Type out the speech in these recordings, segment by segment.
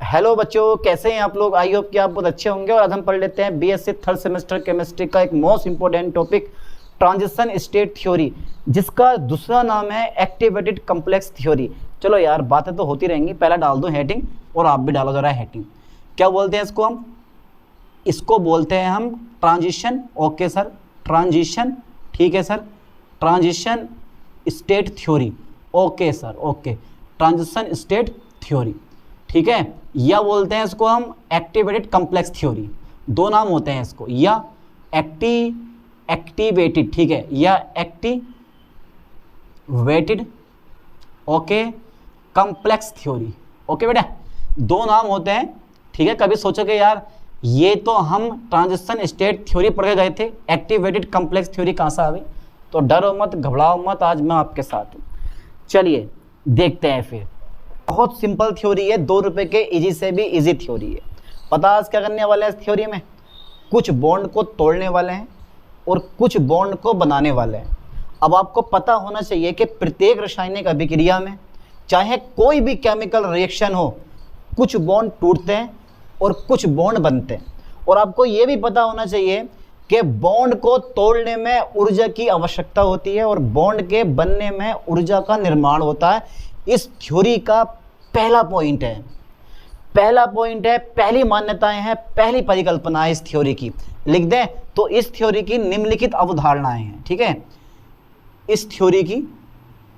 Hello बच्चों, कैसे हैं आप लोग। आई होप कि आप बहुत अच्छे होंगे। और आज हम पढ़ लेते हैं बीएससी थर्ड सेमेस्टर केमिस्ट्री का एक most important topic transition state theory, जिसका दूसरा नाम है एक्टिवेटेड कॉम्प्लेक्स थ्योरी। चलो यार, बातें तो होती रहेंगी, पहला डाल दो हेडिंग और आप भी डालो जरा हेडिंग। क्या बोलते हैं इसको हम? इसको बोलते हैं हम ट्रांजिशन। Okay sir, transition. ठीक है sir, transition state theory. Okay sir, okay, transition state theory. ठीक है, या बोलते हैं इसको हम एक्टिवेटेड कॉम्प्लेक्स थ्योरी। दो नाम होते हैं इसको, या एक्टिवेटेड, ठीक है, या activated okay complex theory. Okay बेटा, दो नाम होते हैं। ठीक है, कभी सोचोगे यार ये तो हम ट्रांजिशन स्टेट थ्योरी पढ़ के गए थे, एक्टिवेटेड कॉम्प्लेक्स थ्योरी कहाँ से आ गई? तो डरो मत, घबराओ मत, आज मैं आपके साथ हूँ। चलिए देखते हैं फिर। बहुत सिंपल थ्योरी है, 2 रुपए के इजी से भी इजी थ्योरी है। पता आज क्या करने वाले हैं इस थ्योरी में? कुछ बॉन्ड को तोड़ने वाले हैं और कुछ बॉन्ड को बनाने वाले हैं। अब आपको पता होना चाहिए कि प्रत्येक रासायनिक अभिक्रिया में, चाहे कोई भी केमिकल रिएक्शन हो, कुछ बॉन्ड टूटते हैं और कुछ बॉन्ड बनते हैं। और आपको ये भी पता होना चाहिए कि बॉन्ड को तोड़ने में ऊर्जा की आवश्यकता होती है और बॉन्ड के बनने में ऊर्जा का निर्माण होता है। इस थ्योरी का पहला पॉइंट है, पहली मान्यताएं हैं, पहली परिकल्पना है इस थ्योरी की। लिख दें तो इस थ्योरी की निम्नलिखित अवधारणाएं हैं। ठीक है, इस थ्योरी की,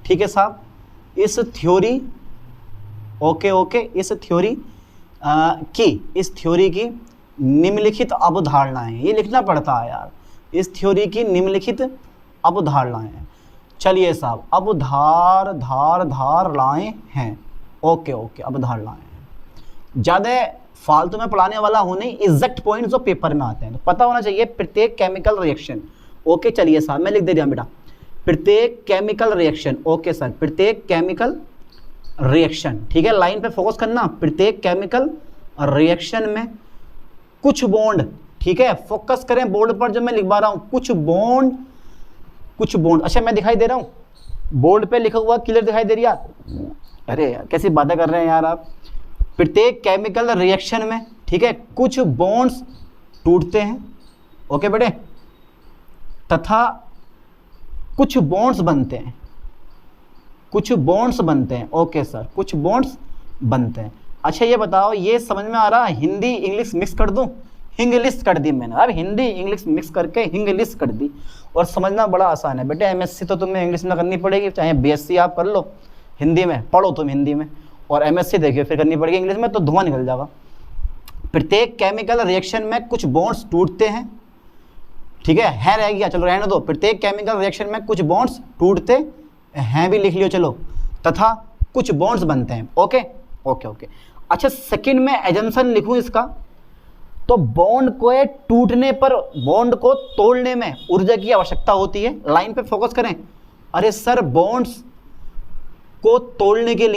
ठीक है साहब, इस थ्योरी ओके इस थ्योरी की निम्नलिखित अवधारणाएं। ये लिखना पड़ता है यार, इस थ्योरी की निम्नलिखित अवधारणाएं हैं। चलिए साहब, अवधारणाएं हैं। ओके अवधारणाएं हैं। ज़्यादा फालतू में पढ़ाने वाला हूँ नहीं, एग्जैक्ट पॉइंट जो पेपर में आते हैं। तो पता होना चाहिए प्रत्येक केमिकल रिएक्शन। ओके चलिए साहब, मैं लिख दे रहा हूँ बेटा, प्रत्येक केमिकल रिएक्शन। ओके सर, प्रत्येक केमिकल रिएक्शन। ठीक है, लाइन पे फोकस करना। प्रत्येक केमिकल रिएक्शन में कुछ बॉन्ड, ठीक है, फोकस करें बोर्ड पर जो मैं लिखवा रहा हूँ, कुछ बॉन्ड। अच्छा मैं दिखाई दे रहा हूँ, बोर्ड पे लिखा हुआ क्लियर दिखाई दे रही है? अरे यार कैसी बातें कर रहे हैं यार आप। प्रत्येक केमिकल रिएक्शन में, ठीक है, कुछ बॉन्ड्स टूटते हैं, ओके बेटे, तथा कुछ बॉन्ड्स बनते हैं। ओके सर, कुछ बॉन्ड्स बनते हैं। अच्छा ये बताओ, ये समझ में आ रहा है? हिंदी इंग्लिश मिक्स कर दूं? हिंग्लिश कर दी मैंने। अब हिंदी इंग्लिश मिक्स करके हिंग्लिश कर दी। और समझना बड़ा आसान है बेटे, एमएससी तो तुम्हें इंग्लिश में करनी पड़ेगी, चाहे बीएससी आप कर लो हिंदी में, पढ़ो तुम हिंदी में, और एमएससी देखिए फिर करनी पड़ेगी इंग्लिश में, तो धुआं निकल जाएगा। प्रत्येक केमिकल रिएक्शन में कुछ बॉन्ड्स टूटते हैं, ठीक है रह गया, चलो रहने दो। प्रत्येक केमिकल रिएक्शन में कुछ बॉन्ड्स टूटते हैं भी लिख लियो, चलो, तथा कुछ बॉन्ड्स बनते हैं। ओके। अच्छा सेकंड में एजम्पशन लिखूं इसका, तो बॉन्ड को टूटने पर, बॉन्ड को तोड़ने में ऊर्जा की आवश्यकता होती है। लाइन पे फोकस करें। अरे सर बॉन्ड्स को तोड़ने के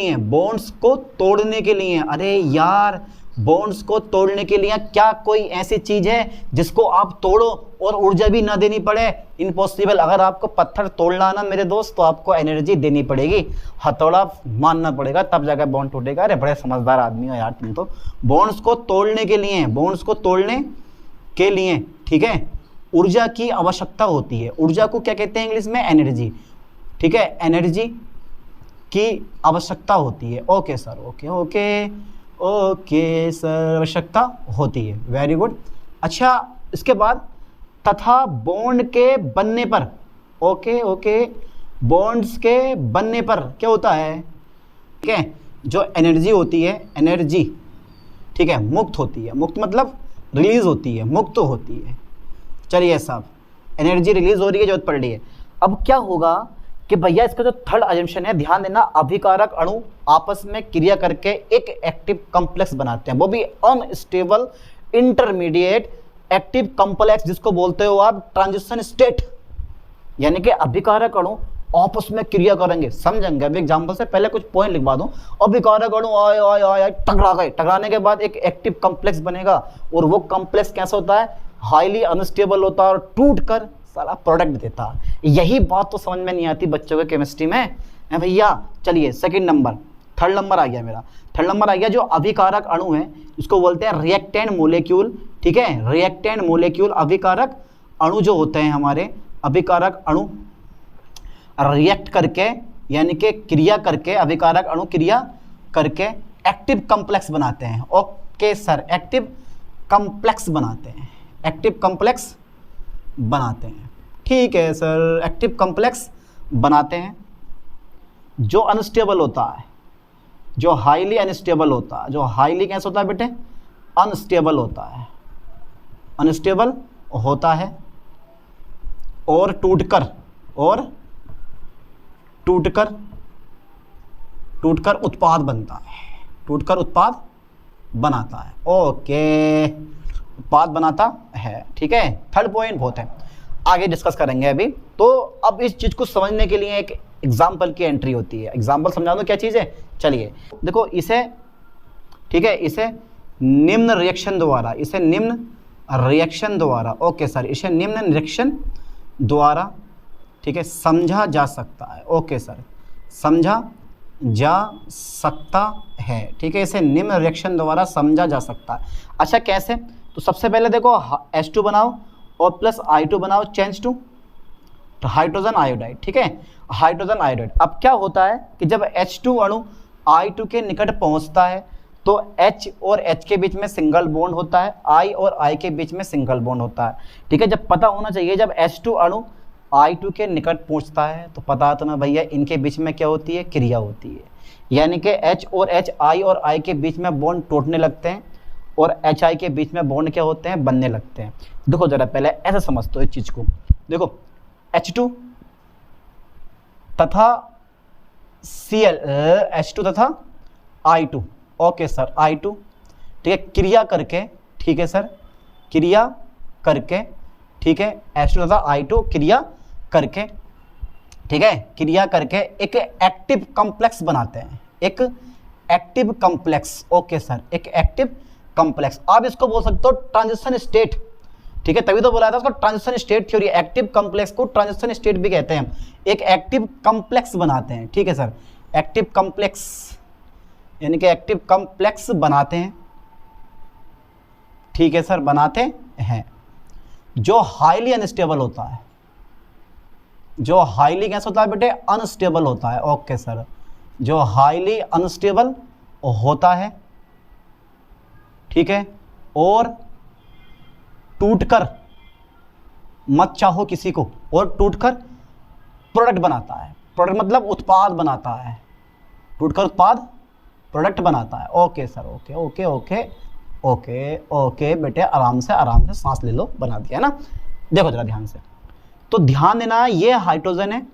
लिए, अरे यार बॉन्ड्स को तोड़ने के लिए क्या कोई ऐसी चीज है जिसको आप तोड़ो और ऊर्जा भी ना देनी पड़े? इम्पॉसिबल। अगर आपको पत्थर तोड़ना ना मेरे दोस्त, तो आपको एनर्जी देनी पड़ेगी, हथौड़ा मारना पड़ेगा, तब जाकर बॉन्ड टूटेगा। अरे बड़े समझदार आदमी हो यार तुम तो। बॉन्ड्स को तोड़ने के लिए, ठीक है, ऊर्जा की आवश्यकता होती है। ऊर्जा को क्या कहते हैं इंग्लिश में? एनर्जी। ठीक है, एनर्जी की आवश्यकता होती है। ओके सर, ओके सर, आवश्यकता होती है। Very good. अच्छा इसके बाद तथा बॉन्ड के बनने पर, ओके बॉन्ड्स के बनने पर क्या होता है? ठीक है, जो एनर्जी होती है, एनर्जी, ठीक है, मुक्त होती है। मुक्त मतलब रिलीज होती है, मुक्त होती है। चलिए साहब, एनर्जी रिलीज हो रही है, जरूरत पड़ रही है। अब क्या होगा कि भैया इसका जो थर्ड अजम्पशन है, ध्यान देना, अभिकारक अणु आपस में क्रिया करके एक एक्टिव कॉम्प्लेक्स बनाते हैं, वो भी अनस्टेबल इंटरमीडिएट एक्टिव कॉम्प्लेक्स, जिसको बोलते हो आप ट्रांजिशन स्टेट। यानी कि अभिकारक अणु आपस में क्रिया करेंगे, समझेंगे। अभी एग्जांपल से पहले कुछ पॉइंट लिखवा दूं। अभिकारक अणु आए टकरा गए, टकराने के बाद एक एक्टिव कॉम्प्लेक्स बनेगा, और वो कॉम्प्लेक्स कैसा होता है? हाईली अनस्टेबल होता है और टूट कर सारा प्रोडक्ट देता है। यही बात तो समझ में नहीं आती बच्चों के केमिस्ट्री में है भैया। चलिए सेकंड नंबर, थर्ड नंबर आ गया मेरा। थर्ड नंबर आ गया जो अभिकारक अणु है, इसको बोलते हैं रिएक्टेंट मोलेक्यूल, ठीक है, रिएक्टेंट मोलेक्यूल। अभिकारक अणु जो होते हैं हमारे, अभिकारक अणु रिएक्ट करके यानी कि क्रिया करके, अभिकारक अणु क्रिया करके एक्टिव कॉम्प्लेक्स बनाते हैं। ओके सर, एक्टिव कॉम्प्लेक्स बनाते हैं, एक्टिव कॉम्प्लेक्स बनाते हैं, ठीक है सर, एक्टिव कॉम्प्लेक्स बनाते हैं। जो अनस्टेबल होता है, जो हाईली अनस्टेबल होता है, जो हाईली कैसे होता है बेटे, अनस्टेबल होता है, अनस्टेबल होता है और टूटकर उत्पाद बनता है, टूटकर उत्पाद बनाता है। ओके, उत्पाद बनाता है, ठीक है। थर्ड पॉइंट बहुत है, आगे डिस्कस करेंगे अभी। तो अब इस चीज को समझने के लिए एक एग्जाम्पल की एंट्री होती है। एग्जाम्पल समझा दो क्या चीज है, चलिए देखो इसे, ठीक है, इसे निम्न रिएक्शन द्वारा, इसे निम्न रिएक्शन द्वारा, ओके सर, इसे निम्न रिएक्शन द्वारा, ठीक है, समझा जा सकता है। ओके सर, समझा जा सकता है, ठीक है, इसे निम्न रिएक्शन द्वारा समझा जा सकता है। अच्छा कैसे, तो सबसे पहले देखो H2 बनाओ और प्लस I2 बनाओ, चेंज टू हाइड्रोजन आयोडाइड, ठीक है, हाइड्रोजन आयोडाइड। अब क्या होता है कि जब H2 अणु I2 के निकट पहुंचता है तो H और H के बीच में सिंगल बॉन्ड होता है, I और I के बीच में सिंगल बॉन्ड होता है, ठीक है। जब पता होना चाहिए जब H2 अणु I2 के निकट पहुंचता है तो पता तो ना भैया इनके बीच में क्या होती है, क्रिया होती है, यानी कि H और H, I और I के बीच में बॉन्ड टूटने लगते हैं और HI के बीच में बॉन्ड क्या होते हैं, बनने लगते हैं। देखो जरा पहले ऐसे समझ दो इस चीज को, देखो H2 तथा H2 तथा I2, ओके सर, I2, ठीक है, क्रिया करके, ठीक है सर, क्रिया करके, ठीक है, H2 तथा I2 क्रिया करके, ठीक है, क्रिया करके एक एक्टिव कॉम्प्लेक्स बनाते हैं, एक एक्टिव कॉम्प्लेक्स। ओके सर, एक एक्टिव कॉम्प्लेक्स, आप इसको बोल सकते हो ट्रांजिशन स्टेट, ठीक है, तभी तो बोला था उसको transition state theory. Active complex को ट्रांजिशन स्टेट भी कहते हैं। एक एक्टिव कॉम्प्लेक्स बनाते हैं, ठीक है सर, एक्टिव कॉम्प्लेक्स यानी कि एक्टिव कॉम्प्लेक्स बनाते हैं, ठीक है सर, बनाते हैं, जो हाईली अनस्टेबल होता है, जो हाईली कैसा होता है बेटे, अनस्टेबल होता है। ओके सर, जो हाईली अनस्टेबल होता है, ठीक है, और टूटकर, मत चाहो किसी को, और टूटकर प्रोडक्ट बनाता है। प्रोडक्ट मतलब उत्पाद बनाता है, टूटकर उत्पाद प्रोडक्ट बनाता है। Okay sir, okay okay okay okay okay बेटे, आराम से सांस ले लो, बना दिया ना। देखो जरा ध्यान से, तो ध्यान देना, ये हाइड्रोजन है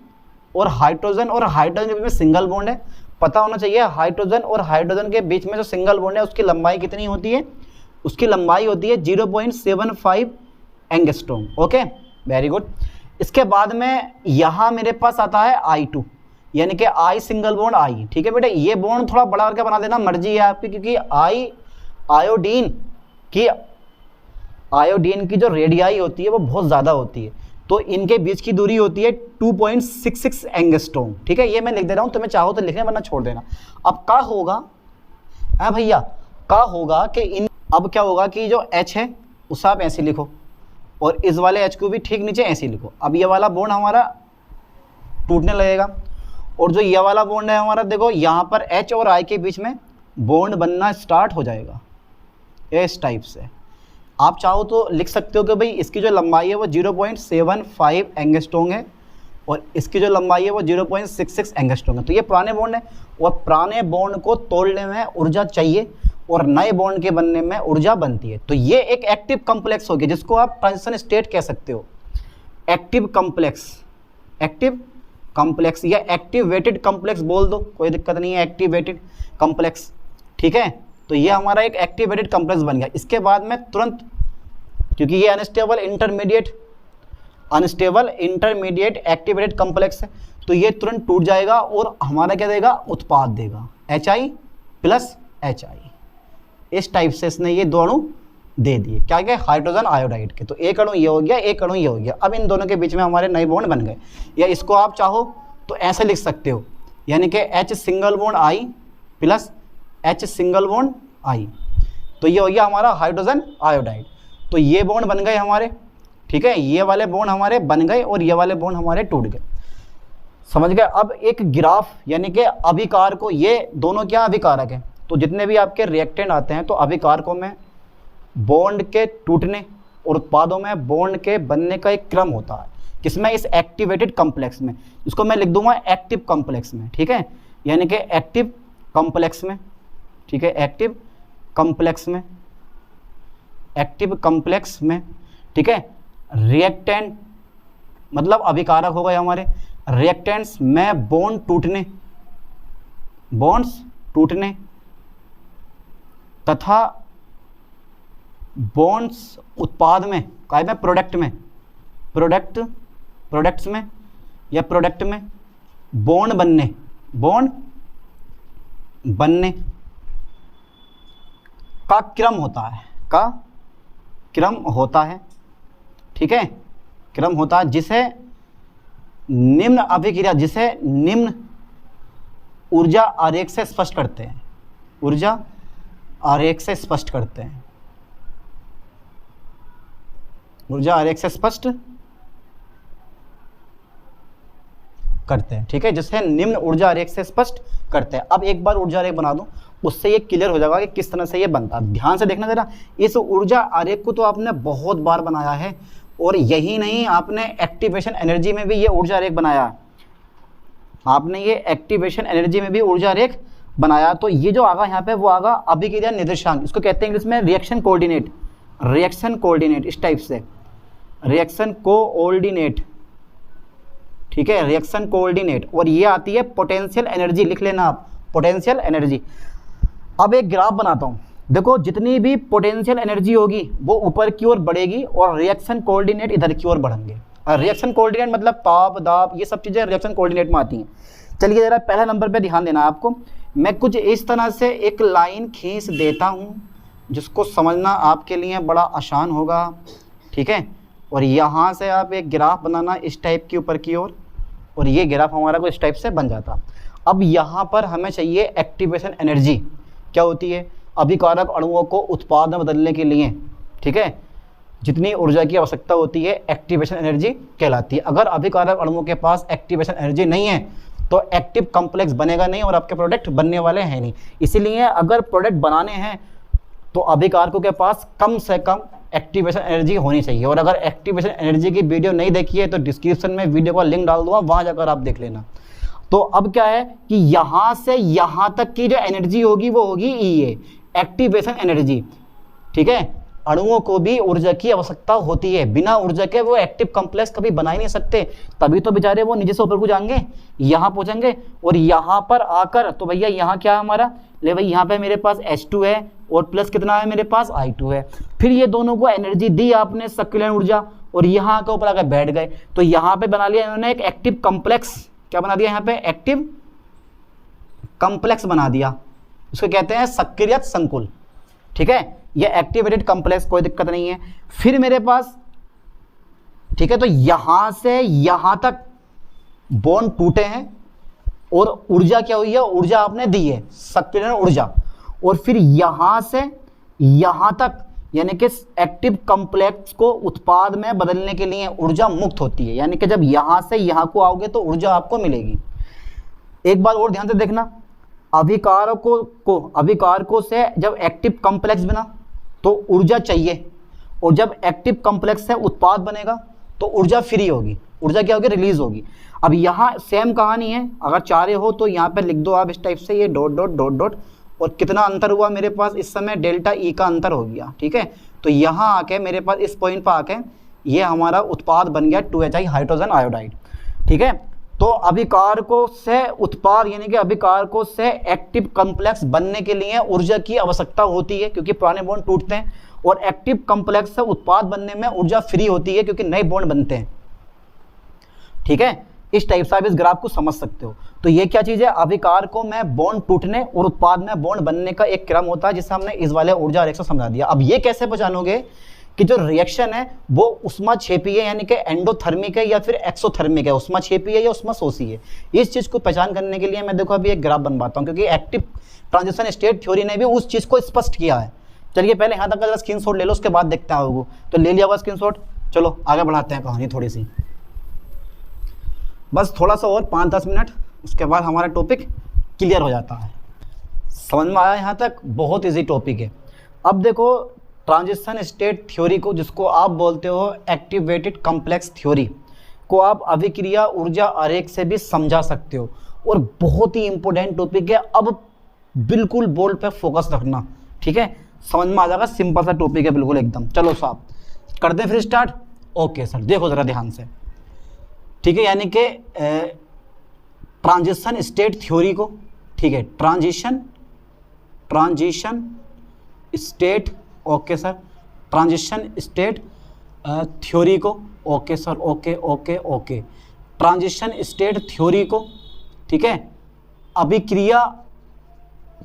और हाइड्रोजन के बीच में सिंगल बॉन्ड है। पता होना चाहिए हाइड्रोजन और हाइड्रोजन के बीच में जो सिंगल बॉन्ड है उसकी लंबाई कितनी होती है, उसकी लंबाई होती है 0.75 एंगस्ट्रॉम। Okay, very good. इसके बाद में यहाँ मेरे पास आता है I2, यानी कि I सिंगल बॉन्ड I, ठीक है बेटे। ये बॉन्ड थोड़ा बड़ा करके बना देना, मर्जी है आपकी, क्योंकि आयोडीन की जो रेडियाई होती है वो बहुत ज़्यादा होती है, तो इनके बीच की दूरी होती है 2.66 एंगस्ट्रॉम, ठीक है। ये मैं लिख दे रहा हूँ, तुम्हें चाहो तो लिखने वरना छोड़ देना। अब क्या होगा भैया, क्या होगा कि अब क्या होगा कि जो H है उसे आप ऐसे लिखो और इस वाले H को भी ठीक नीचे ऐसे लिखो। अब ये वाला बॉन्ड हमारा टूटने लगेगा और जो ये वाला बॉन्ड है हमारा, देखो यहाँ पर H और I के बीच में बॉन्ड बनना स्टार्ट हो जाएगा इस टाइप से। आप चाहो तो लिख सकते हो कि भाई इसकी जो लंबाई है वो 0.75 एंगस्ट्रॉम है और इसकी जो लंबाई है वो 0.66 एंगस्ट्रॉम है। तो ये पुराने बॉन्ड है और पुराने बॉन्ड को तोड़ने में ऊर्जा चाहिए और नए बॉन्ड के बनने में ऊर्जा बनती है। तो ये एक एक्टिव कॉम्प्लेक्स हो गया जिसको आप ट्रांजिशन स्टेट कह सकते हो। एक्टिव कॉम्प्लेक्स या एक्टिवेटेड कॉम्प्लेक्स बोल दो, कोई दिक्कत नहीं है, एक्टिवेटेड कॉम्प्लेक्स, ठीक है। तो ये हमारा एक एक्टिवेटेड कॉम्प्लेक्स बन गया। इसके बाद में तुरंत, क्योंकि ये अनस्टेबल इंटरमीडिएट एक्टिवेटेड कॉम्प्लेक्स है, तो ये तुरंत टूट जाएगा और हमारा क्या देगा, उत्पाद देगा, HI प्लस HI। इस टाइप से इसने ये दो अणु दे दिए, क्या क्या, हाइड्रोजन आयोडाइड के। तो एक अणु ये हो गया, एक अणु ये हो गया। अब इन दोनों के बीच में हमारे नए बॉन्ड बन गए। या इसको आप चाहो तो ऐसे लिख सकते हो, यानी कि H single bond I plus H single bond I। तो ये हो गया हमारा हाइड्रोजन आयोडाइड। तो ये बॉन्ड बन गए हमारे, ठीक है, ये वाले बॉन्ड हमारे बन गए और ये वाले बॉन्ड हमारे टूट गए। समझ गए। अब एक ग्राफ यानी कि अभिकारकों, ये दोनों क्या अभिकारक हैं, तो जितने भी आपके रिएक्टेंट आते हैं तो अभिकारकों में बॉन्ड के टूटने और उत्पादों में बॉन्ड के बनने का एक क्रम होता है। किसमें? इस एक्टिवेटेड कॉम्प्लेक्स में। इसको मैं लिख दूंगा एक्टिव कॉम्प्लेक्स में, ठीक है, यानी कि एक्टिव कॉम्प्लेक्स में, ठीक है, एक्टिव कॉम्प्लेक्स में, एक्टिव कॉम्प्लेक्स में, ठीक है। रिएक्टेंट मतलब अभिकारक हो गए हमारे, रिएक्टेंट्स में बॉन्ड टूटने, बॉन्ड्स टूटने तथा बॉन्ड्स उत्पाद में, काय में, प्रोडक्ट में, प्रोडक्ट्स में या प्रोडक्ट में बॉन्ड बनने, बॉन्ड बनने का क्रम होता है, का क्रम होता है, ठीक है, क्रम होता है, जिसे निम्न अभिक्रिया, जिसे निम्न ऊर्जा आरेख से स्पष्ट करते हैं, ऊर्जा आरेख से स्पष्ट करते हैं, ऊर्जा आरेख से स्पष्ट करते हैं, ठीक है, जिसे निम्न ऊर्जा आरेख से स्पष्ट करते हैं। अब एक बार ऊर्जा आरेख बना दूं, उससे ये क्लियर हो जाएगा कि किस तरह से ये बनता है। ध्यान से देखना जरा, इस ऊर्जा आरेख को तो आपने बहुत बार बनाया है, और यही नहीं, आपने एक्टिवेशन एनर्जी में भी ये ऊर्जा आरेख बनाया है, आपने ये एक्टिवेशन एनर्जी में भी ऊर्जा आरेख बनाया। तो ये जो आगा यहाँ पे वो आगा अभिक्रिया निर्देशांक, इसको कहते हैं इंग्लिश में रिएक्शन कोऑर्डिनेट, रिएक्शन कोऑर्डिनेट, इस टाइप से रिएक्शन कोऑर्डिनेट, ठीक है, रिएक्शन कोऑर्डिनेट। और ये आती है पोटेंशियल एनर्जी, लिख लेना आप, पोटेंशियल एनर्जी। अब एक ग्राफ बनाता हूँ, देखो जितनी भी पोटेंशियल एनर्जी होगी वो ऊपर की ओर बढ़ेगी और रिएक्शन कोऑर्डिनेट इधर की ओर बढ़ेंगे। रिएक्शन कोऑर्डिनेट मतलब ताप, दाब, ये सब चीज़ें रिएक्शन कोऑर्डिनेट में आती हैं। चलिए जरा पहला नंबर पे ध्यान देना आपको, मैं कुछ इस तरह से एक लाइन खींच देता हूँ जिसको समझना आपके लिए बड़ा आसान होगा, ठीक है। और यहाँ से आप एक ग्राफ बनाना इस टाइप के ऊपर की ओर, और ये ग्राफ हमारा को इस टाइप से बन जाता। अब यहाँ पर हमें चाहिए एक्टिवेशन एनर्जी, क्या होती है? अभिकारक अणुओं को उत्पाद में बदलने के लिए, ठीक है, जितनी ऊर्जा की आवश्यकता होती है एक्टिवेशन एनर्जी कहलाती है। अगर अभिकारक अणुओं के पास एक्टिवेशन एनर्जी नहीं है तो एक्टिव कॉम्प्लेक्स बनेगा नहीं और आपके प्रोडक्ट बनने वाले हैं नहीं। इसीलिए अगर प्रोडक्ट बनाने हैं तो अभिकारकों के पास कम से कम एक्टिवेशन एनर्जी होनी चाहिए। और अगर एक्टिवेशन एनर्जी की वीडियो नहीं देखी है तो डिस्क्रिप्शन में वीडियो का लिंक डाल दूंगा, वहां जाकर आप देख लेना। तो अब क्या है कि यहां से यहां तक की जो एनर्जी होगी वो होगी EA, एक्टिवेशन एनर्जी, ठीक है। अणुओं को भी ऊर्जा की आवश्यकता होती है, बिना ऊर्जा के वो एक्टिव कॉम्प्लेक्स कभी बना ही नहीं सकते, तभी तो बेचारे वो नीचे से ऊपर को जाएंगे, यहाँ पहुंचेंगे। और यहाँ पर आकर तो भैया यहाँ क्या है हमारा, ले भाई यहाँ पे मेरे पास H2 है और प्लस कितना है मेरे पास I2 है। फिर ये दोनों को एनर्जी दी आपने, सक्रियण ऊर्जा, और यहाँ के ऊपर आकर बैठ गए। तो यहाँ पे बना लिया इन्होंने एक एक्टिव कॉम्प्लेक्स, क्या बना दिया यहाँ पे, एक्टिव कॉम्प्लेक्स बना दिया, इसको कहते हैं सक्रियत संकुल, ठीक है। ये एक्टिवेटेड कॉम्प्लेक्स, कोई दिक्कत नहीं है। फिर मेरे पास, ठीक है, तो यहां से यहां तक बॉन्ड टूटे हैं और ऊर्जा क्या हुई है, ऊर्जा आपने दी है, सक्रियण ऊर्जा। और फिर यहां से यहां तक यानी कि एक्टिव कॉम्प्लेक्स को उत्पाद में बदलने के लिए ऊर्जा मुक्त होती है, यानी कि जब यहां से यहां को आओगे तो ऊर्जा आपको मिलेगी। एक बार और ध्यान से देखना, अभिकारकों से जब एक्टिव कॉम्प्लेक्स बना तो ऊर्जा चाहिए, और जब एक्टिव कॉम्प्लेक्स से उत्पाद बनेगा तो ऊर्जा फ्री होगी, ऊर्जा क्या होगी, रिलीज होगी। अब यहाँ सेम कहानी है, अगर चारे हो तो यहाँ पे लिख दो आप इस टाइप से, ये डॉट डॉट डॉट डॉट, और कितना अंतर हुआ मेरे पास इस समय, डेल्टा E का अंतर हो गया, ठीक है। तो यहाँ आके मेरे पास इस पॉइंट पर आके ये हमारा उत्पाद बन गया 2HI हाइड्रोजन आयोडाइड, ठीक है। तो अभिकारकों से उत्पाद यानी कि अभिकारकों से एक्टिव कॉम्प्लेक्स बनने के लिए ऊर्जा की आवश्यकता होती है, क्योंकि पुराने बॉन्ड टूटते हैं, और एक्टिव कॉम्प्लेक्स से उत्पाद बनने में ऊर्जा फ्री होती है क्योंकि नए बॉन्ड बनते हैं, ठीक है। इस टाइप से आप इस ग्राफ को समझ सकते हो। तो ये क्या चीज़ है, अभिकारकों में बॉन्ड टूटने और उत्पाद में बॉन्ड बनने का एक क्रम होता है, जिसे हमने इस वाले ऊर्जा आरेख से समझा दिया। अब ये कैसे पहचानोगे कि जो रिएक्शन है वो उष्माक्षेपीय यानी कि एंडोथर्मिक है या फिर एक्सोथर्मिक है, उष्माक्षेपीय है या उष्माशोषी है। इस चीज़ को पहचान करने के लिए मैं देखो अभी एक ग्राफ बनवाता हूँ, क्योंकि एक्टिव ट्रांजिशन स्टेट थ्योरी ने भी उस चीज़ को स्पष्ट किया है। चलिए पहले यहाँ तक का स्क्रीनशॉट ले लो, उसके बाद देखते हैं होगा। तो ले लिया हुआ स्क्रीनशॉट, चलो आगे बढ़ाते हैं कहानी थोड़ी सी, बस थोड़ा सा और 5-10 मिनट, उसके बाद हमारा टॉपिक क्लियर हो जाता है। समझ में आया यहाँ तक? बहुत इजी टॉपिक है। अब देखो ट्रांजिशन स्टेट थ्योरी को, जिसको आप बोलते हो एक्टिवेटेड कॉम्प्लेक्स थ्योरी, को आप अभिक्रिया ऊर्जा आरेख से भी समझा सकते हो, और बहुत ही इंपॉर्टेंट टॉपिक है। अब बिल्कुल बोर्ड पे फोकस रखना, ठीक है? समझ में आ जाएगा, सिंपल सा टॉपिक है बिल्कुल एकदम। चलो साहब कर दें फिर स्टार्ट। ओके सर, देखो ज़रा ध्यान से, ठीक है? यानी कि ट्रांजिशन स्टेट थ्योरी को, ठीक है, transition state, okay sir, transition state theory को, okay sir, okay, transition state theory को, ठीक है, अभिक्रिया,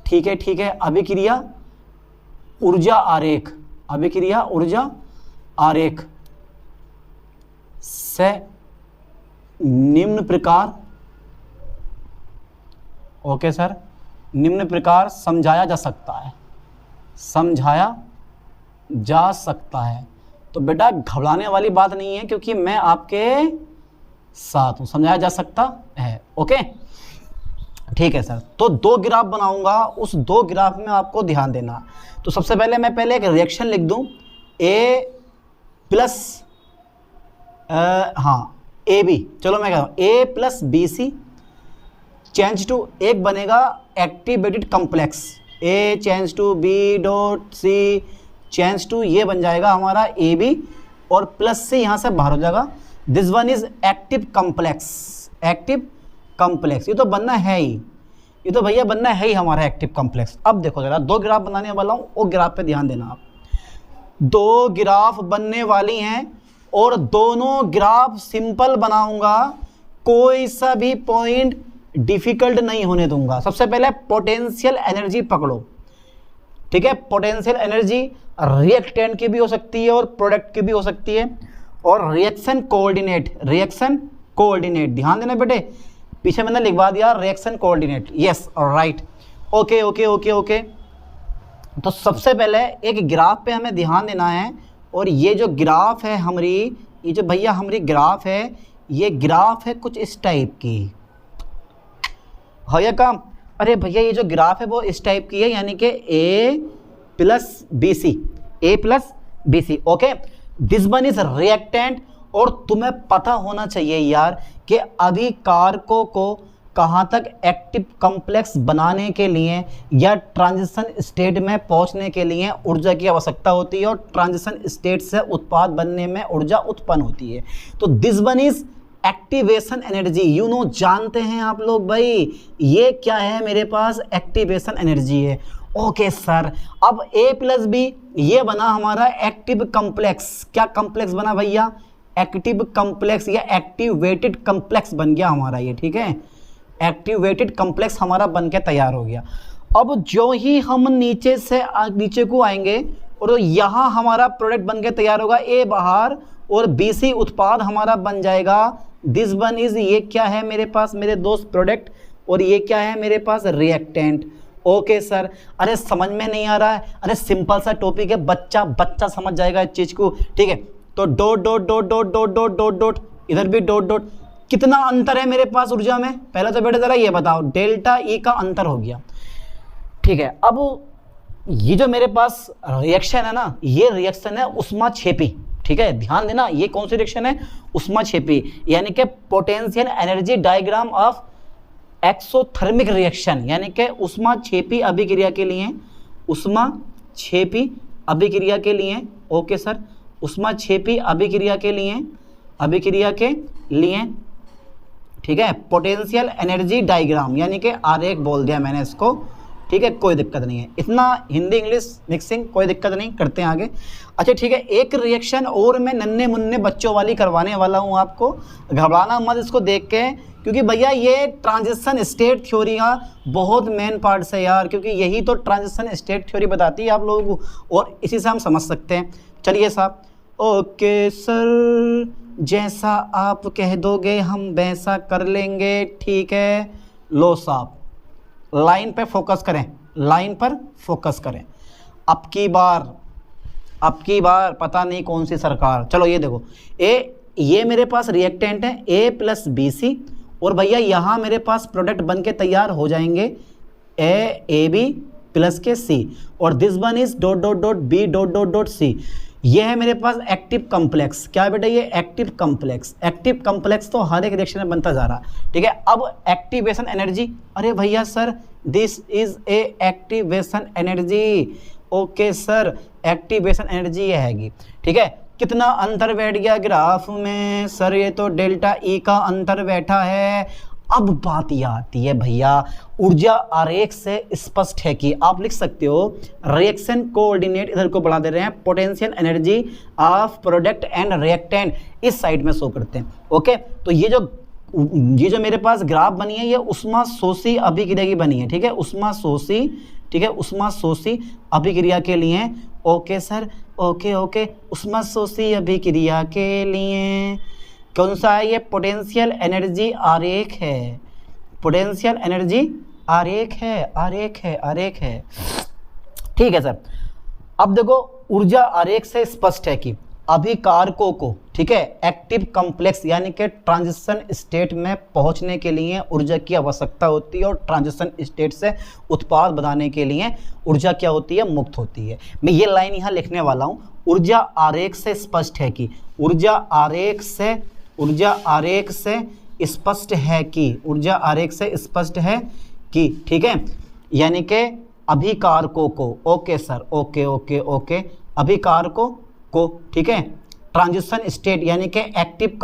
ठीक है, अभिक्रिया ऊर्जा आरेख से निम्न प्रकार, ओके सर, निम्न प्रकार समझाया जा सकता है। तो बेटा घबराने वाली बात नहीं है, क्योंकि मैं आपके साथ हूं, समझाया जा सकता है। ओके ठीक है सर। तो 2 ग्राफ बनाऊंगा, उस 2 ग्राफ में आपको ध्यान देना। तो सबसे पहले मैं एक रिएक्शन लिख दूं, A प्लस ए बी, चलो मैं कह रहा हूँ A plus B C change to, एक बनेगा activated complex, A change to B dot C change to, ये बन जाएगा हमारा ए बी, और प्लस से यहाँ से बाहर हो जाएगा। This one is active complex, ये तो बनना है ही, ये तो भैया बनना है ही हमारा एक्टिव कॉम्प्लेक्स। अब देखो जरा 2 ग्राफ बनाने वाला हूँ, वो ग्राफ पे ध्यान देना आप। 2 ग्राफ बनने वाली हैं, और दोनों ग्राफ सिंपल बनाऊंगा, कोई सा भी पॉइंट डिफिकल्ट नहीं होने दूंगा। सबसे पहले पोटेंशियल एनर्जी पकड़ो, ठीक है? पोटेंशियल एनर्जी रिएक्टेंट की भी हो सकती है और प्रोडक्ट की भी हो सकती है, और रिएक्शन कोऑर्डिनेट, ध्यान देना बेटे, पीछे मैंने लिखवा दिया reaction coordinate, yes right, okay. तो सबसे पहले एक ग्राफ पे हमें ध्यान देना है, और ये जो ग्राफ है हमारी, ये जो भैया हमारी ग्राफ है, ये ग्राफ है कुछ इस टाइप की, है काम? अरे भैया ये जो ग्राफ है वो इस टाइप की है, यानी कि A plus B C, okay. This one is reactant, और तुम्हें पता होना चाहिए यार कि अभी कारकों को कहाँ तक एक्टिव कॉम्प्लेक्स बनाने के लिए या ट्रांजिशन स्टेट में पहुँचने के लिए ऊर्जा की आवश्यकता होती है, और ट्रांजिशन स्टेट से उत्पाद बनने में ऊर्जा उत्पन्न होती है। तो this one is activation energy, you know, जानते हैं आप लोग भाई, ये क्या है मेरे पास? एक्टिवेशन एनर्जी है। ओके सर, अब A प्लस बी, ये बना हमारा एक्टिव कॉम्प्लेक्स। क्या कॉम्प्लेक्स बना भैया? एक्टिव कॉम्प्लेक्स या एक्टिवेटेड कॉम्प्लेक्स बन गया हमारा ये, ठीक है? एक्टिवेटेड कॉम्प्लेक्स हमारा बन के तैयार हो गया। अब जो ही हम नीचे से नीचे को आएंगे, और यहाँ हमारा प्रोडक्ट बन के तैयार होगा, A बाहर और BC उत्पाद हमारा बन जाएगा। दिस वन इज, ये क्या है मेरे पास मेरे दोस्त? प्रोडक्ट, और ये क्या है मेरे पास? रिएक्टेंट। ओके सर, अरे समझ में नहीं आ रहा है? अरे सिंपल सा टॉपिक है, बच्चा समझ जाएगा इस चीज़ को, ठीक है? तो dot dot dot dot dot dot dot dot, इधर भी डॉट डॉट। कितना अंतर है मेरे पास ऊर्जा में? पहले तो बेटा जरा ये बताओ, डेल्टा E का अंतर हो गया, ठीक है? अब ये जो मेरे पास रिएक्शन है ना, ये रिएक्शन है उष्माक्षेपी, ठीक है? ध्यान देना, ये कौन सी रिएक्शन है? उष्माक्षेपी, यानी कि potential energy diagram of exothermic reaction, यानी कि उष्माक्षेपी अभिक्रिया के लिए, उष्माक्षेपी अभिक्रिया के लिए, ओके सर, उष्माक्षेपी अभिक्रिया के लिए, ठीक है? पोटेंशियल एनर्जी डायग्राम, यानी कि आरेख बोल दिया मैंने इसको, ठीक ठीक है, कोई दिक्कत नहीं है, इतना हिंदी इंग्लिश मिक्सिंग कोई दिक्कत नहीं, करते हैं आगे। अच्छा ठीक है, एक रिएक्शन और मैं नन्हे मुन्ने बच्चों वाली करवाने वाला हूँ आपको, घबराना मत इसको देख के, क्योंकि भैया ये ट्रांजिशन स्टेट थ्योरी का बहुत मेन पार्ट है यार, क्योंकि यही तो ट्रांजिशन स्टेट थ्योरी बताती है आप लोगों को, और इसी से हम समझ सकते हैं। चलिए साहब, ओके सर, जैसा आप कह दोगे हम वैसा कर लेंगे, ठीक है। लो साहब, लाइन पे फोकस करें, लाइन पर फोकस करें। अब की बार पता नहीं कौन सी सरकार। चलो ये देखो, ये मेरे पास रिएक्टेंट है A+BC, और भैया यहाँ मेरे पास प्रोडक्ट बन के तैयार हो जाएंगे AB प्लस के C, और दिस वन इज ... B ... ये है मेरे पास एक्टिव कॉम्प्लेक्स। क्या बेटा, ये एक्टिव कॉम्प्लेक्स। एक्टिव कॉम्प्लेक्स तो हर एक रिएक्शन में बनता जा रहा है, ठीक है। अब एक्टिवेशन एनर्जी, अरे भैया sir this is a activation energy, okay sir, activation energy ये हैगी, ठीक है। कितना अंतर बैठ गया ग्राफ में सर, ये तो डेल्टा E का अंतर बैठा है। अब बात यह आती है भैया, ऊर्जा आरेख से स्पष्ट है कि आप लिख सकते हो रिएक्शन कोऑर्डिनेट इधर को बढ़ा दे रहे हैं, potential energy of product and reactant इस साइड में शो करते हैं, ओके। तो ये जो मेरे पास ग्राफ बनी है, ये उष्माशोषी अभिक्रिया की बनी है, ठीक है, उष्माशोषी, ठीक है, उष्माशोषी अभिक्रिया के लिए, ओके सर, ओके, उष्माशोषी अभिक्रिया के लिए कौन सा है ये, पोटेंशियल एनर्जी आरेख है, पोटेंशियल एनर्जी आरेख है, ठीक है सर। अब देखो, ऊर्जा आरेख से स्पष्ट है कि अभिकारकों को, ठीक है, एक्टिव कॉम्प्लेक्स यानी कि ट्रांजिशन स्टेट में पहुंचने के लिए ऊर्जा की आवश्यकता होती है, और ट्रांजिशन स्टेट से उत्पाद बनाने के लिए ऊर्जा क्या होती है, मुक्त होती है। मैं ये लाइन यहाँ लिखने वाला हूँ, ऊर्जा आरेख से स्पष्ट है कि, ऊर्जा आरेख से स्पष्ट है कि, ठीक है, यानी कि अभिकारकों को, ओके सर, ओके, अभिकारकों को, ठीक है, ट्रांजिशन स्टेट यानी कि एक्टिव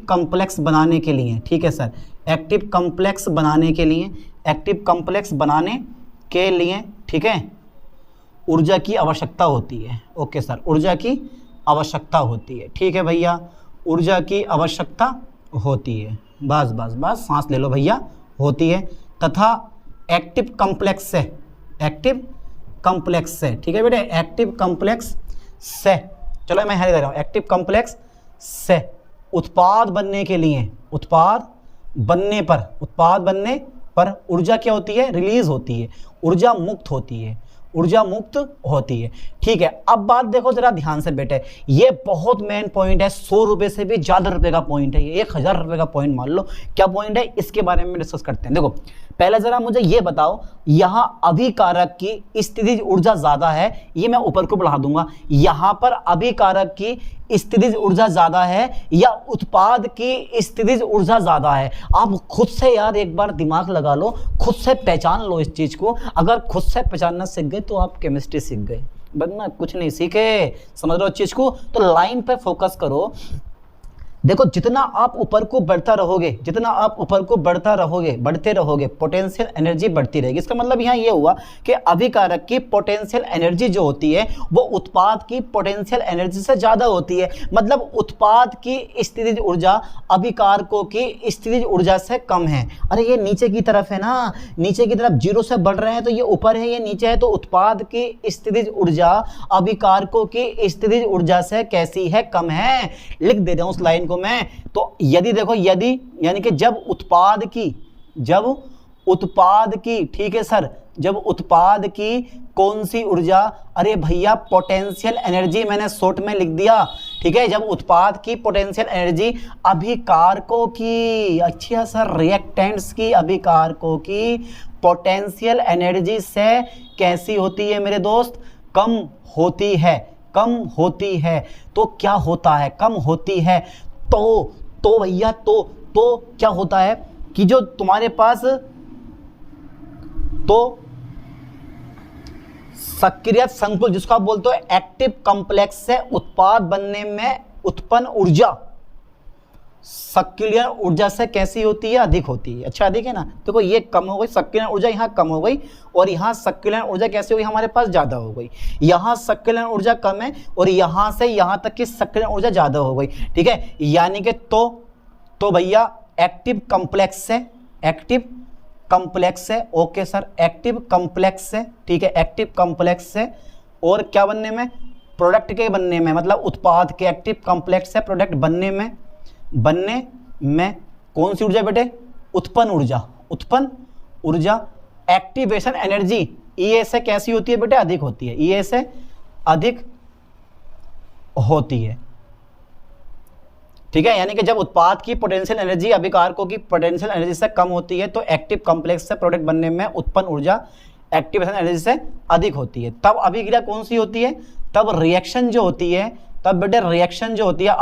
कॉम्प्लेक्स बनाने के लिए, ठीक है सर, एक्टिव कॉम्प्लेक्स बनाने के लिए, ठीक है, ऊर्जा की आवश्यकता होती है, ओके सर, ऊर्जा की आवश्यकता होती है, ठीक है भैया, ऊर्जा की आवश्यकता होती है, बस सांस ले लो भैया, होती है। तथा एक्टिव कॉम्प्लेक्स से, ठीक है बेटे, एक्टिव कॉम्प्लेक्स से, चलो मैं यहाँ दे रहा हूँ, एक्टिव कॉम्प्लेक्स से उत्पाद बनने पर ऊर्जा क्या होती है, रिलीज होती है, ऊर्जा मुक्त होती है, ठीक है। अब बात देखो जरा ध्यान से बेटे, ये बहुत मेन पॉइंट है, 100 रुपए से भी ज्यादा रुपए का पॉइंट है, ये 1000 रुपए का पॉइंट मान लो। क्या पॉइंट है, इसके बारे में डिस्कस करते हैं। देखो पहले जरा मुझे ये बताओ, यहाँ अभिकारक की स्थितिज ऊर्जा ज्यादा है, ये मैं ऊपर को बढ़ा दूंगा, यहाँ पर अभिकारक की स्थितिज ऊर्जा ज्यादा है या उत्पाद की स्थितिज ऊर्जा ज्यादा है? आप खुद से यार एक बार दिमाग लगा लो, खुद से पहचान लो इस चीज को। अगर खुद से पहचानना सीख गए तो आप केमिस्ट्री सीख गए, वरना कुछ नहीं सीखे। समझ लो इस चीज को, तो लाइन पे फोकस करो। देखो जितना आप ऊपर को बढ़ते रहोगे पोटेंशियल एनर्जी बढ़ती रहेगी। इसका मतलब यहाँ ये हुआ कि अभिकारक की पोटेंशियल एनर्जी जो होती है वो उत्पाद की पोटेंशियल एनर्जी से ज्यादा होती है। मतलब उत्पाद की स्थितिज ऊर्जा अभिकारकों की स्थितिज ऊर्जा से कम है। अरे ये नीचे की तरफ है ना, नीचे की तरफ 0 से बढ़ रहे हैं तो ये ऊपर है, ये नीचे है, तो उत्पाद की स्थितिज ऊर्जा अभिकारकों की स्थितिज ऊर्जा से कैसी है, कम है। लिख दे रहा हूं उस लाइन को मैं। तो यदि देखो, यदि यानी कि जब उत्पाद की ठीक है सर, जब उत्पाद की कौन सी ऊर्जा, अरे भैया पोटेंशियल एनर्जी मैंने शॉर्ट में लिख दिया, ठीक है। जब उत्पाद की पोटेंशियल एनर्जी अभिकारकों की, अच्छा सर रिएक्टेंट्स की, अभिकारकों की पोटेंशियल एनर्जी से कैसी होती है मेरे दोस्त, कम होती है। तो क्या होता है, कम होती है। तो भैया तो क्या होता है कि जो तुम्हारे पास तो सक्रिय संकुल, जिसको आप बोलते हो एक्टिव कॉम्प्लेक्स से उत्पाद बनने में उत्पन्न ऊर्जा, सक्रियण ऊर्जा से कैसी होती है, अधिक होती है। अच्छा अधिक है ना, देखो ये कम हो गई, सक्रियण ऊर्जा यहाँ कम हो गई और यहाँ सक्रियण ऊर्जा कैसी हो गई, हमारे पास ज़्यादा हो गई। यहाँ सक्रियण ऊर्जा कम है और यहाँ से यहाँ तक की सक्रियण ऊर्जा ज़्यादा हो गई, ठीक है। यानी कि तो भैया एक्टिव कॉम्प्लेक्स है, एक्टिव कॉम्प्लेक्स है, ओके सर, एक्टिव कॉम्प्लेक्स है, ठीक है, एक्टिव कॉम्प्लेक्स है। और क्या बनने में, प्रोडक्ट के बनने में, मतलब उत्पाद के, एक्टिव कॉम्प्लेक्स है प्रोडक्ट बनने में कौन सी ऊर्जा बेटे, उत्पन्न ऊर्जा, उत्पन्न ऊर्जा। एक्टिवेशन एनर्जी ई से कैसी होती है बेटे, अधिक होती है, ई से अधिक होती है, ठीक है। यानी कि जब उत्पाद की पोटेंशियल एनर्जी अभिकारकों की पोटेंशियल एनर्जी से कम होती है तो एक्टिव कॉम्प्लेक्स से प्रोडक्ट बनने में उत्पन्न ऊर्जा एक्टिवेशन एनर्जी से अधिक होती है। तब अभिक्रिया कौन सी होती है, तब रिएक्शन जो होती है, तब बेटे रिएक्शन जो होती है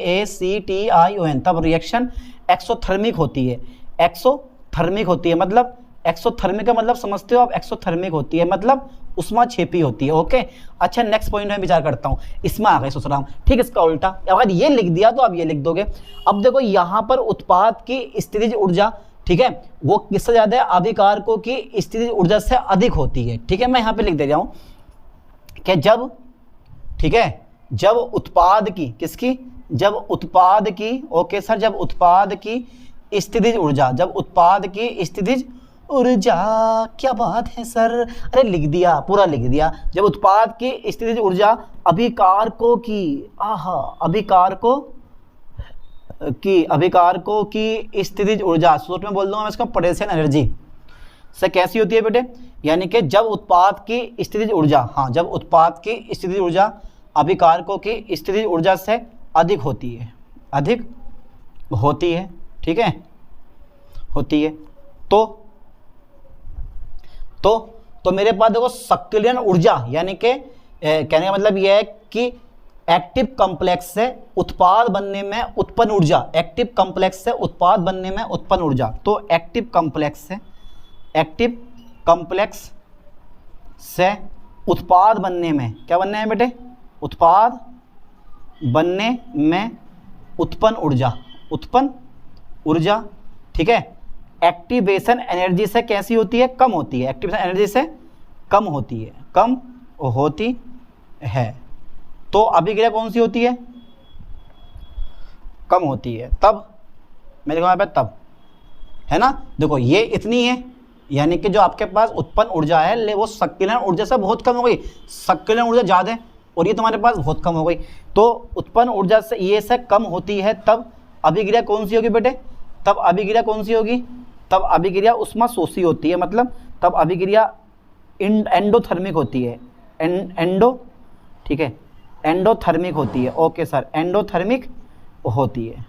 REACTION, तब रिएक्शन एक्सोथर्मिक होती है, एक्सोथर्मिक होती है। मतलब एक्सोथर्मिक का मतलब समझते हो आप, एक्सोथर्मिक होती है मतलब उष्मा छेपी होती है, ओके। अच्छा नेक्स्ट पॉइंट में विचार करता हूँ, इसमें आ गए सोच रहा हूँ, ठीक, इसका उल्टा, अगर ये लिख दिया तो आप ये लिख दोगे। अब देखो यहाँ पर उत्पाद की स्थितिज ऊर्जा, ठीक है, वो किससे ज़्यादा है, अभिकारकों की स्थितिज ऊर्जा से अधिक होती है, ठीक है। मैं यहाँ पे लिख दे रहा हूँ कि जब, ठीक है, जब उत्पाद की, किसकी, जब उत्पाद की, ओके सर, जब उत्पाद की स्थितिज ऊर्जा, जब उत्पाद की स्थितिज ऊर्जा, क्या बात है सर, अरे लिख दिया, पूरा लिख दिया। जब उत्पाद की स्थितिज ऊर्जा अभिकारकों की, आहा, अभिकारकों की स्थितिज ऊर्जा, शॉर्ट में बोल दूंगा मैं इसका, पोटेंशियल एनर्जी से कैसी होती है बेटे, यानी कि जब उत्पाद की स्थितिज ऊर्जा, हाँ, जब उत्पाद की स्थितिज ऊर्जा अभिकारकों की स्थितिज ऊर्जा से अधिक होती है, अधिक होती है, ठीक है, होती है। तो मेरे पास देखो सक्रियण ऊर्जा, यानी कि कहने का मतलब यह है कि एक्टिव कॉम्प्लेक्स से उत्पाद बनने में उत्पन्न ऊर्जा, एक्टिव कॉम्प्लेक्स से उत्पाद बनने में उत्पन्न ऊर्जा, तो एक्टिव कॉम्प्लेक्स से उत्पाद बनने में, क्या बनने में बेटे, उत्पाद बनने में उत्पन्न ऊर्जा, ठीक है, एक्टिवेशन एनर्जी से कैसी होती है, कम होती है, एक्टिवेशन एनर्जी से कम होती है, तो अभिक्रिया कौन सी होती है, कम होती है। तब मैं देखो यहाँ पे तब है ना, देखो ये इतनी है, यानी कि जो आपके पास उत्पन्न ऊर्जा है वो सक्रियण ऊर्जा से बहुत कम हो गई, सक्रियण ऊर्जा ज़्यादा है और ये तुम्हारे पास बहुत कम हो गई, तो उत्पन्न ऊर्जा से ये से कम होती है, तब अभिक्रिया कौन सी होगी बेटे, तब अभिक्रिया कौन सी होगी, तब अभिक्रिया उष्मा शोषी होती है, मतलब तब अभिक्रिया एंडोथर्मिक होती है, ठीक है, एंडोथर्मिक होती है, ओके सर, एंडोथर्मिक होती है,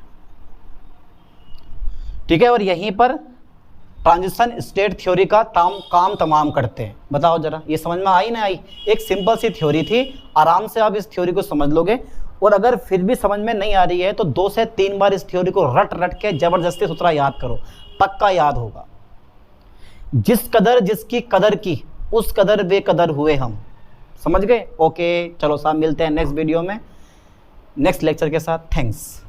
ठीक है। और यहीं पर ट्रांजिशन स्टेट थ्योरी का काम तमाम करते हैं। बताओ जरा, ये समझ में आई ना आई, एक सिंपल सी थ्योरी थी, आराम से आप इस थ्योरी को समझ लोगे। और अगर फिर भी समझ में नहीं आ रही है तो 2 से 3 बार इस थ्योरी को रट के जबरदस्ती सूत्रा याद करो, पक्का याद होगा। जिस कदर जिसकी कदर की उस कदर बेकदर हुए हम, समझ गए, ओके। चलो साहब मिलते हैं नेक्स्ट वीडियो में नेक्स्ट लेक्चर के साथ, थैंक्स।